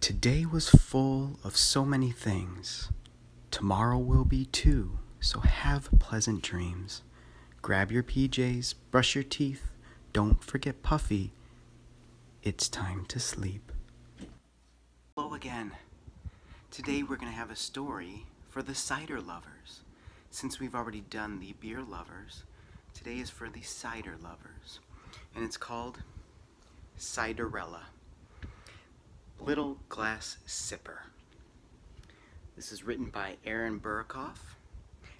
Today was full of so many things. Tomorrow will be too, so have pleasant dreams. Grab your PJs, brush your teeth, don't forget Puffy. It's time to sleep. Hello again. Today we're going to have a story for the cider lovers. Since we've already done the beer lovers, today is for the cider lovers. And it's called Ciderella. Little Glass Sipper. This is written by Aaron Burkoff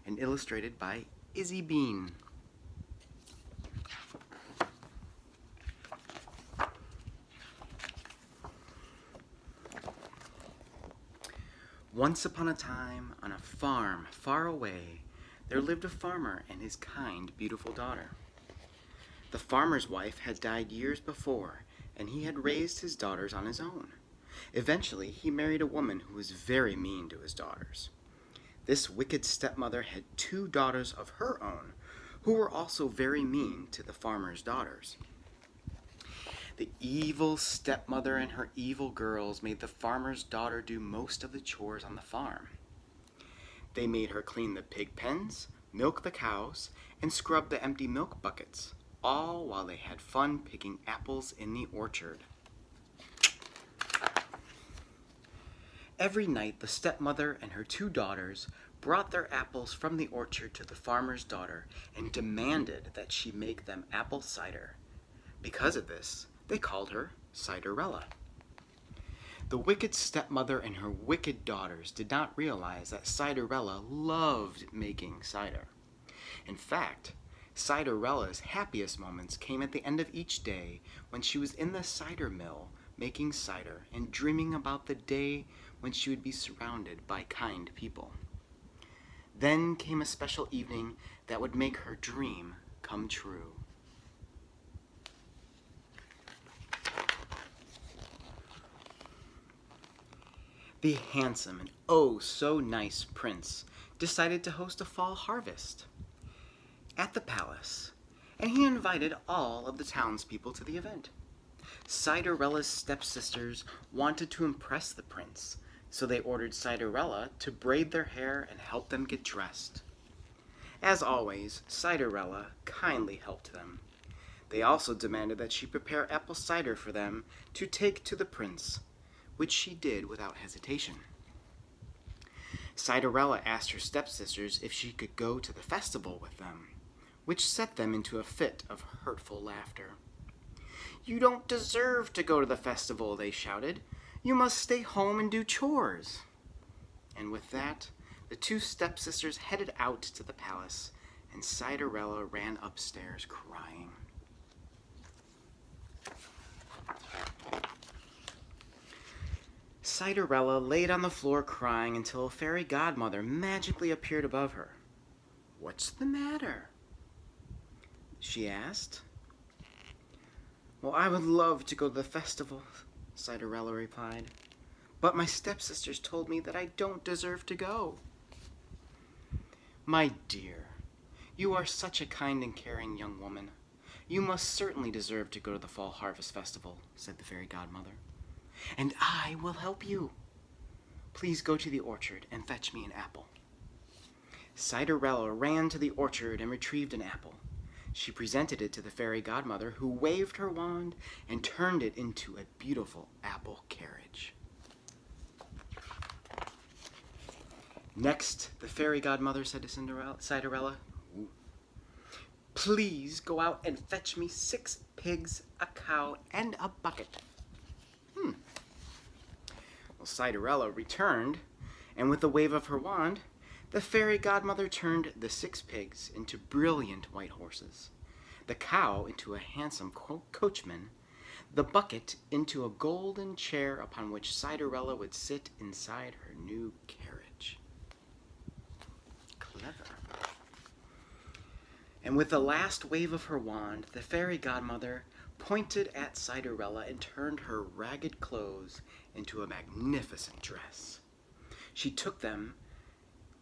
and illustrated by Izzy Bean. Once upon a time, on a farm far away, there lived a farmer and his kind, beautiful daughter. The farmer's wife had died years before, and he had raised his daughters on his own. Eventually, he married a woman who was very mean to his daughters. This wicked stepmother had two daughters of her own, who were also very mean to the farmer's daughters. The evil stepmother and her evil girls made the farmer's daughter do most of the chores on the farm. They made her clean the pig pens, milk the cows, and scrub the empty milk buckets, all while they had fun picking apples in the orchard. Every night, the stepmother and her two daughters brought their apples from the orchard to the farmer's daughter and demanded that she make them apple cider. Because of this, they called her Ciderella. The wicked stepmother and her wicked daughters did not realize that Ciderella loved making cider. In fact, Ciderella's happiest moments came at the end of each day when she was in the cider mill making cider and dreaming about the day when she would be surrounded by kind people. Then came a special evening that would make her dream come true. The handsome and oh so nice prince decided to host a fall harvest at the palace, and he invited all of the townspeople to the event. Ciderella's stepsisters wanted to impress the prince, so they ordered Ciderella to braid their hair and help them get dressed. As always, Ciderella kindly helped them. They also demanded that she prepare apple cider for them to take to the prince, which she did without hesitation. Ciderella asked her stepsisters if she could go to the festival with them, which set them into a fit of hurtful laughter. "You don't deserve to go to the festival," they shouted. "You must stay home and do chores." And with that, the two stepsisters headed out to the palace, and Ciderella ran upstairs crying. Ciderella laid on the floor crying until a fairy godmother magically appeared above her. "What's the matter?" she asked. "Well, I would love to go to the festival," Ciderella replied, "but my stepsisters told me that I don't deserve to go." "My dear, you are such a kind and caring young woman. You must certainly deserve to go to the fall harvest festival," said the fairy godmother. "And I will help you. Please go to the orchard and fetch me an apple." Ciderella ran to the orchard and retrieved an apple. She presented it to the fairy godmother, who waved her wand and turned it into a beautiful apple carriage. Next, the fairy godmother said to Ciderella, "Please go out and fetch me 6 pigs, a cow, and a bucket." Well, Ciderella returned, and with a wave of her wand, the fairy godmother turned the 6 pigs into brilliant white horses, the cow into a handsome coachman, the bucket into a golden chair upon which Ciderella would sit inside her new carriage. Clever. And with the last wave of her wand, the fairy godmother pointed at Ciderella and turned her ragged clothes into a magnificent dress. She took them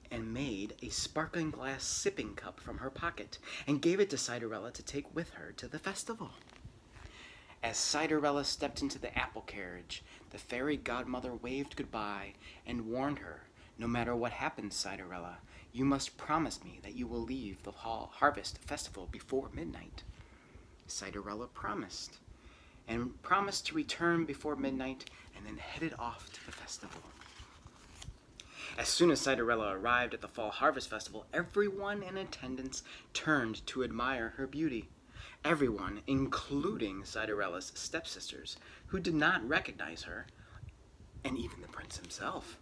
and made a sparkling glass sipping cup from her pocket and gave it to Ciderella to take with her to the festival. As Ciderella stepped into the apple carriage, the fairy godmother waved goodbye and warned her, "No matter what happens, Ciderella, you must promise me that you will leave the harvest festival before midnight." Ciderella promised, and promised to return before midnight, and then headed off to the festival. As soon as Ciderella arrived at the Fall Harvest Festival, everyone in attendance turned to admire her beauty. Everyone, including Ciderella's stepsisters, who did not recognize her, and even the prince himself.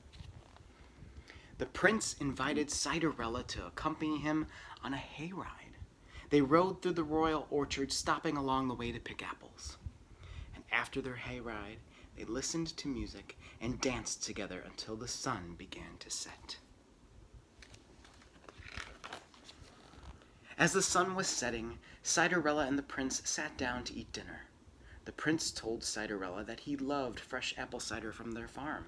The prince invited Ciderella to accompany him on a hayride. They rode through the royal orchard, stopping along the way to pick apples. And after their hayride, they listened to music and danced together until the sun began to set. As the sun was setting, Ciderella and the prince sat down to eat dinner. The prince told Ciderella that he loved fresh apple cider from their farm.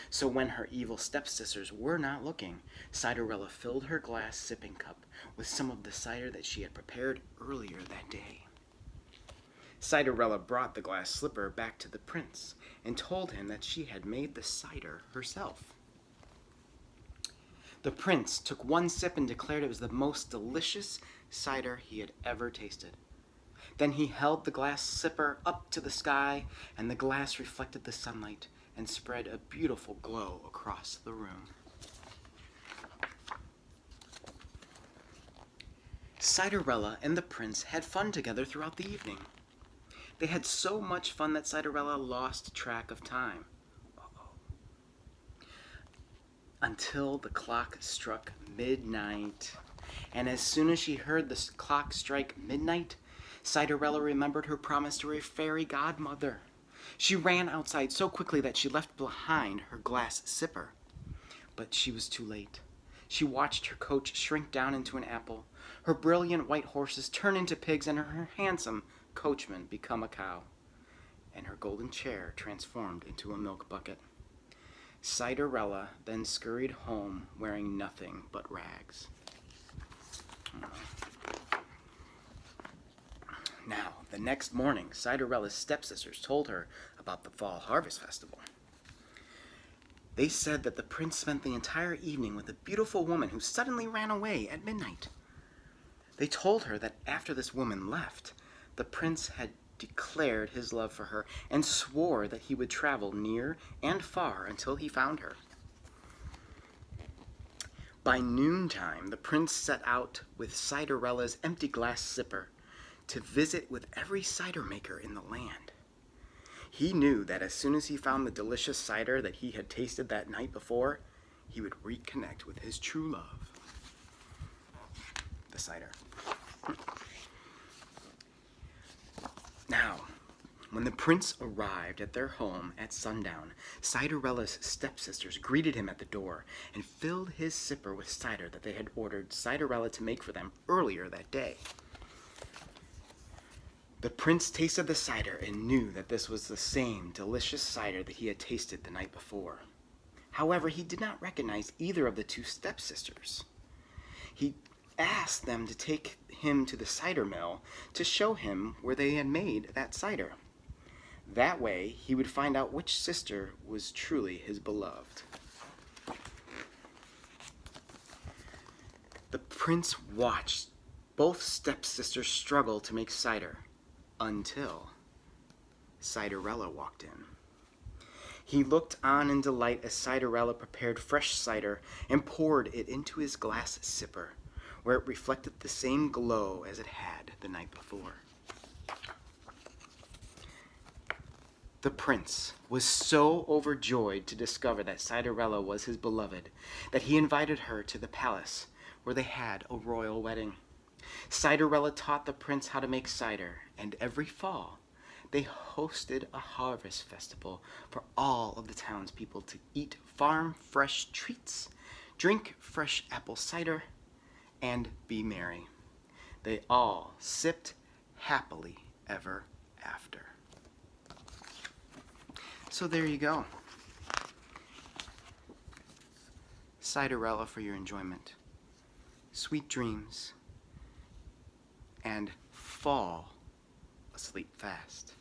So when her evil stepsisters were not looking, Ciderella filled her glass sipping cup with some of the cider that she had prepared earlier that day. Ciderella brought the glass slipper back to the prince and told him that she had made the cider herself. The prince took one sip and declared it was the most delicious cider he had ever tasted. Then he held the glass sipper up to the sky, and the glass reflected the sunlight and spread a beautiful glow across the room. Ciderella and the prince had fun together throughout the evening. They had so much fun that Ciderella lost track of time. Until the clock struck midnight. And as soon as she heard the clock strike midnight, Ciderella remembered her promise to her fairy godmother. She ran outside so quickly that she left behind her glass sipper. But she was too late. She watched her coach shrink down into an apple, her brilliant white horses turn into pigs, and her handsome coachman become a cow, and her golden chair transformed into a milk bucket. Ciderella then scurried home wearing nothing but rags. Now, the next morning, Ciderella's stepsisters told her about the Fall Harvest Festival. They said that the prince spent the entire evening with a beautiful woman who suddenly ran away at midnight. They told her that after this woman left, the prince had declared his love for her and swore that he would travel near and far until he found her. By noontime, the prince set out with Ciderella's empty glass sipper to visit with every cider maker in the land. He knew that as soon as he found the delicious cider that he had tasted that night before, he would reconnect with his true love, the cider. Now, when the prince arrived at their home at sundown, Ciderella's stepsisters greeted him at the door and filled his sipper with cider that they had ordered Ciderella to make for them earlier that day. The prince tasted the cider and knew that this was the same delicious cider that he had tasted the night before. However, he did not recognize either of the two stepsisters. He asked them to take him to the cider mill to show him where they had made that cider. That way, he would find out which sister was truly his beloved. The prince watched both stepsisters struggle to make cider until Ciderella walked in. He looked on in delight as Ciderella prepared fresh cider and poured it into his glass sipper, where it reflected the same glow as it had the night before. The prince was so overjoyed to discover that Ciderella was his beloved that he invited her to the palace where they had a royal wedding. Ciderella taught the prince how to make cider, and every fall they hosted a harvest festival for all of the townspeople to eat farm-fresh treats, drink fresh apple cider, and be merry. They all sipped happily ever after. So there you go. Ciderella for your enjoyment. Sweet dreams. And fall asleep fast.